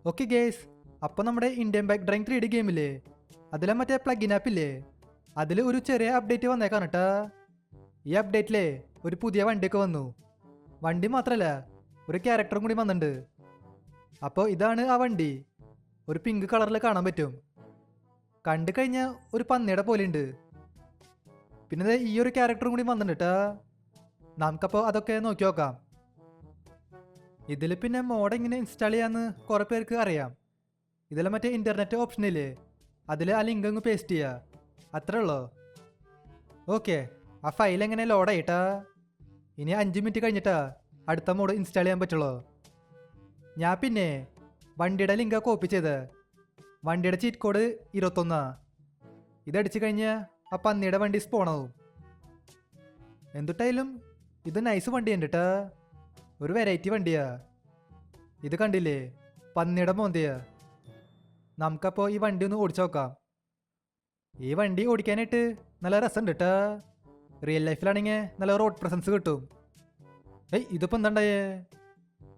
Okay guys, അപ്പോൾ നമ്മുടെ Indian bike driving 3D ഗെയിമില്ലേ, അതിലെ മറ്റേ പ്ലഗിൻ ആപ്പില്ലേ, അതിൽ ഒരു ചെറിയ അപ്ഡേറ്റ് വന്നേക്കാണ് കേട്ടോ. ഈ അപ്ഡേറ്റിലെ ഒരു പുതിയ വണ്ടിയൊക്കെ വന്നു. വണ്ടി മാത്രമല്ല, ഒരു ക്യാരക്ടറും കൂടി വന്നിട്ടുണ്ട്. അപ്പോൾ ഇതാണ് ആ വണ്ടി. ഒരു പിങ്ക് കളറിൽ കാണാൻ പറ്റും. കണ്ടു കഴിഞ്ഞാൽ ഒരു പന്നിയുടെ പോലെ ഉണ്ട്. പിന്നെ ഈ ഒരു ക്യാരക്ടറും കൂടി വന്നിട്ടുണ്ട് കേട്ടോ. നമുക്കപ്പോൾ അതൊക്കെ നോക്കി നോക്കാം. ഇതിൽ പിന്നെ മോഡ് എങ്ങനെ ഇൻസ്റ്റാൾ ചെയ്യാമെന്ന് കുറേ പേർക്ക് അറിയാം. ഇതിൽ മറ്റേ ഇൻ്റർനെറ്റ് ഓപ്ഷനില്ലേ, അതിൽ ആ ലിങ്ക് അങ്ങ് പേസ്റ്റ് ചെയ്യുക, അത്രേ ഉള്ളൂ. ഓക്കെ, ആ ഫയൽ എങ്ങനെ ലോഡായിട്ടാ. ഇനി 5 മിനിറ്റ് കഴിഞ്ഞിട്ടാ അടുത്ത മോഡ് ഇൻസ്റ്റാൾ ചെയ്യാൻ പറ്റുള്ളൂ. ഞാൻ പിന്നെ വണ്ടിയുടെ ലിങ്കാ കോപ്പി ചെയ്ത്. വണ്ടിയുടെ ചീറ്റ് കോഡ് 21. ഇതടിച്ചു കഴിഞ്ഞാൽ ആ പന്നിയുടെ വണ്ടി സ്പോണാവും. എന്തുട്ടായാലും ഇത് നൈസ് വണ്ടി ഉണ്ട് കേട്ടാ. ഒരു വെറൈറ്റി വണ്ടിയാ. ഇത് കണ്ടില്ലേ, പന്നിയുടെ മോന്തയാ. നമുക്കപ്പോൾ ഈ വണ്ടി ഒന്ന് ഓടിച്ചു നോക്കാം. ഈ വണ്ടി ഓടിക്കാനായിട്ട് നല്ല രസമുണ്ട് കേട്ടാ. റിയൽ ലൈഫിലാണെങ്കിൽ നല്ല റോഡ് പ്രസൻസ് കിട്ടും. ഇതിപ്പോൾ എന്താണ്ടായേ,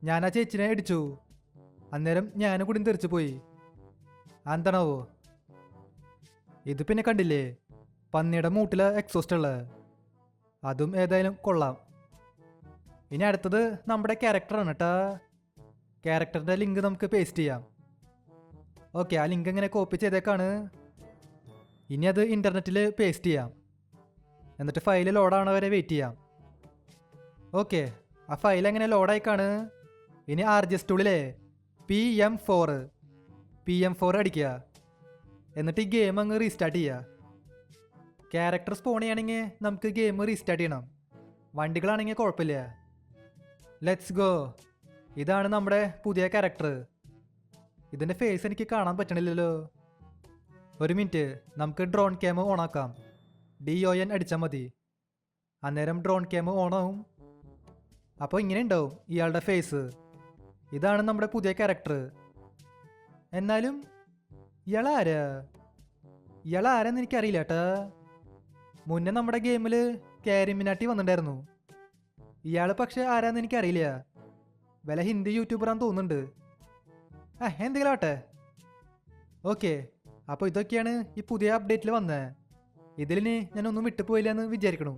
ഞാൻ ആ ചേച്ചിനെ ഇടിച്ചു. അന്നേരം ഞാനും കൂടി തെറിച്ചു പോയി. എന്താണാവോ. ഇത് പിന്നെ കണ്ടില്ലേ, പന്നിയുടെ മൂട്ടിലെ എക്സോസ്റ്റ് ഉള്ളത്. അതും ഏതായാലും കൊള്ളാം. ഇനി അടുത്തത് നമ്മുടെ ക്യാരക്ടറാണ് കേട്ടാ. ക്യാരക്ടറിൻ്റെ ലിങ്ക് നമുക്ക് പേസ്റ്റ് ചെയ്യാം. ഓക്കെ, ആ ലിങ്ക് എങ്ങനെ കോപ്പി ചെയ്തേക്കാണ്. ഇനി അത് ഇൻ്റർനെറ്റിൽ പേസ്റ്റ് ചെയ്യാം. എന്നിട്ട് ഫയൽ ലോഡാവണ വരെ വെയിറ്റ് ചെയ്യാം. ഓക്കെ, ആ ഫയൽ എങ്ങനെ ലോഡായിക്കാണ്. ഇനി RGS ടൂളിലെ PM4 അടിക്കുക. എന്നിട്ട് ഈ ഗെയിം അങ്ങ് റീസ്റ്റാർട്ട് ചെയ്യുക. ക്യാരക്ടർ സ്പോൺ ചെയ്യുകയാണെങ്കിൽ നമുക്ക് ഗെയിം റീസ്റ്റാർട്ട് ചെയ്യണം. വണ്ടികളാണെങ്കിൽ കുഴപ്പമില്ല. Let's go. ഇതാണ് നമ്മുടെ പുതിയ ക്യാരക്ടർ. ഇതിൻ്റെ ഫേസ് എനിക്ക് കാണാൻ പറ്റണില്ലല്ലോ. ഒരു മിനിറ്റ്, നമുക്ക് ഡ്രോൺ ക്യാം ഓണാക്കാം. DON അടിച്ചാൽ മതി. അന്നേരം ഡ്രോൺ ക്യാം ഓണാവും. അപ്പോൾ ഇങ്ങനെ ഉണ്ടാവും ഇയാളുടെ ഫേസ്. ഇതാണ് നമ്മുടെ പുതിയ ക്യാരക്ടർ. എന്നാലും ഇയാളാരെന്ന് എനിക്കറിയില്ല കേട്ടാ. മുന്നേ നമ്മുടെ ഗെയിമിൽ കാരിമിനാട്ടി വന്നിട്ടുണ്ടായിരുന്നു. ഇയാൾ പക്ഷെ ആരാന്ന് എനിക്കറിയില്ല. വല്ല ഹിന്ദി യൂട്യൂബറാന്ന് തോന്നുന്നുണ്ട്. എന്തെങ്കിലും ആട്ടെ. ഓക്കെ, അപ്പോൾ ഇതൊക്കെയാണ് ഈ പുതിയ അപ്ഡേറ്റിൽ വന്നത്. ഇതിലിനി ഞാനൊന്നും വിട്ടുപോയില്ല എന്ന് വിചാരിക്കണു.